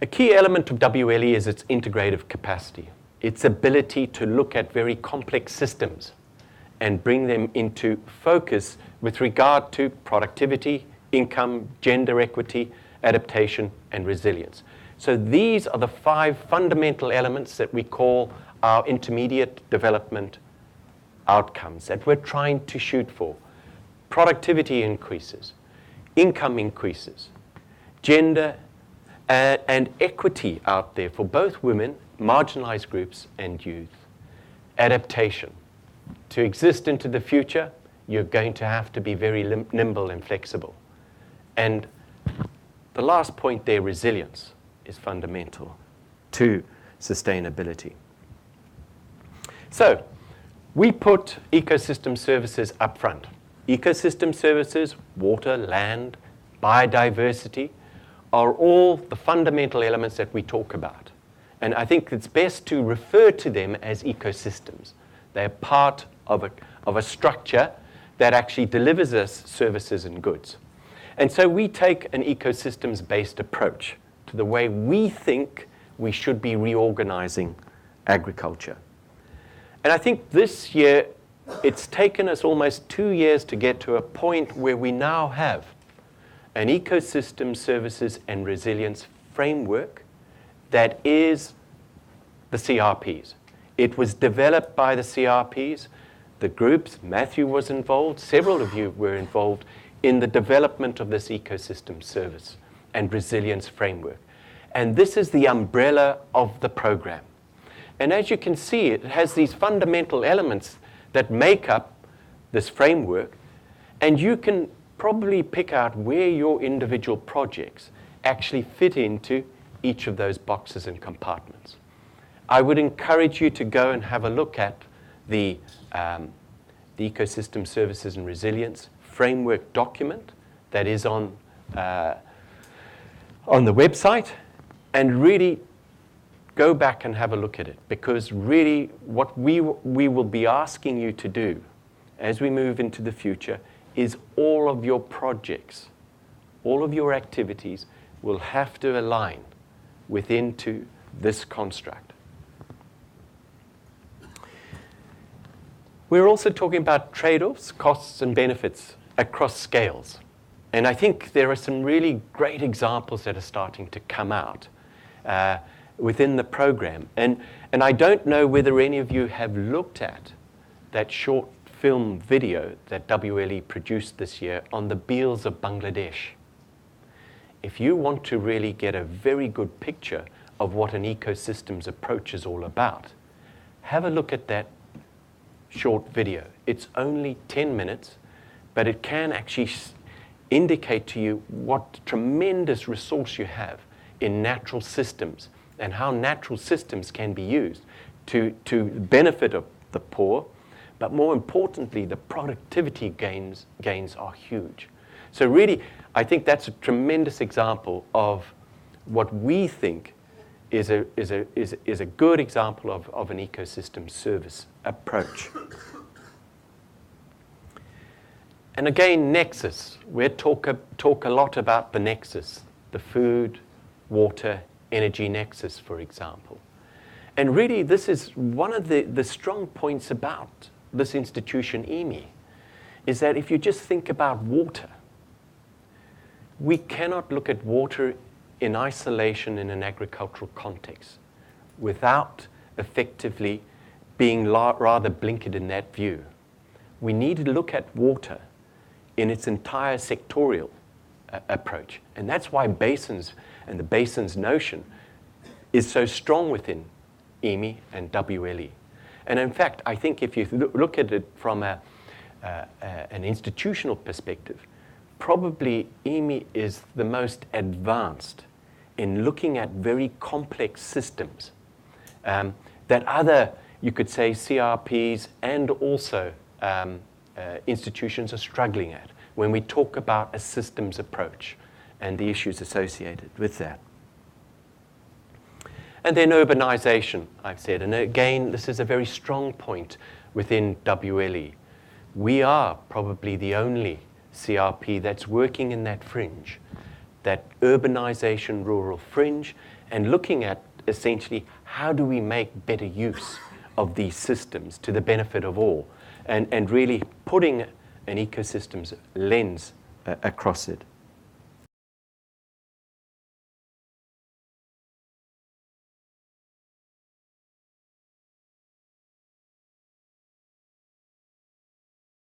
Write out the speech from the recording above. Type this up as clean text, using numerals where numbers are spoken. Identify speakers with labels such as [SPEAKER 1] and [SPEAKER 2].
[SPEAKER 1] A key element of WLE is its integrative capacity, its ability to look at very complex systems and bring them into focus with regard to productivity, income, gender equity, adaptation, and resilience. So these are the 5 fundamental elements that we call our intermediate development outcomes that we're trying to shoot for. Productivity increases, income increases, gender and equity out there for both women, marginalized groups, and youth. Adaptation. To exist into the future, you're going to have to be very nimble and flexible. And the last point there, resilience, is fundamental to sustainability. So we put ecosystem services up front. Ecosystem services, water, land, biodiversity, are all the fundamental elements that we talk about. And I think it's best to refer to them as ecosystems. They're part of a structure that actually delivers us services and goods. And so we take an ecosystems-based approach to the way we think we should be reorganizing agriculture. And I think this year, it's taken us almost 2 years to get to a point where we now have an ecosystem services and resilience framework that is the CRPs. It was developed by the CRPs. The groups, Matthew was involved, several of you were involved in the development of this ecosystem service and resilience framework. And this is the umbrella of the program. And as you can see, it has these fundamental elements that make up this framework, and you can probably pick out where your individual projects actually fit into each of those boxes and compartments. I would encourage you to go and have a look at the Ecosystem Services and Resilience Framework document that is on the website, and really go back and have a look at it, because really what we will be asking you to do as we move into the future is all of your projects, all of your activities will have to align into this construct. We're also talking about trade-offs, costs and benefits across scales. And I think there are some really great examples that are starting to come out within the program. And I don't know whether any of you have looked at that short film video that WLE produced this year on the beels of Bangladesh. If you want to really get a very good picture of what an ecosystems approach is all about, have a look at that short video. It's only 10 minutes, but it can actually indicate to you what tremendous resource you have in natural systems and how natural systems can be used to benefit of the poor, but more importantly, the productivity gains are huge. So really, I think that's a tremendous example of what we think is a good example of an ecosystem service approach. And again, nexus. We talk a lot about the nexus, the food, water, energy nexus, for example. And really, this is one of the strong points about this institution, EMI, is that if you just think about water, we cannot look at water in isolation in an agricultural context without effectively being rather blinkered in that view. We need to look at water in its entire sectorial approach. And that's why basins and the basins notion is so strong within EMI and WLE. And in fact, I think if you look at it from an institutional perspective, probably EMI is the most advanced in looking at very complex systems that other, you could say, CRPs and also institutions are struggling at when we talk about a systems approach and the issues associated with that. And then urbanization, I've said. And again, this is a very strong point within WLE. We are probably the only CRP that's working in that fringe, that urbanization rural fringe, and looking at essentially how do we make better use of these systems to the benefit of all, and really putting an ecosystems lens across it.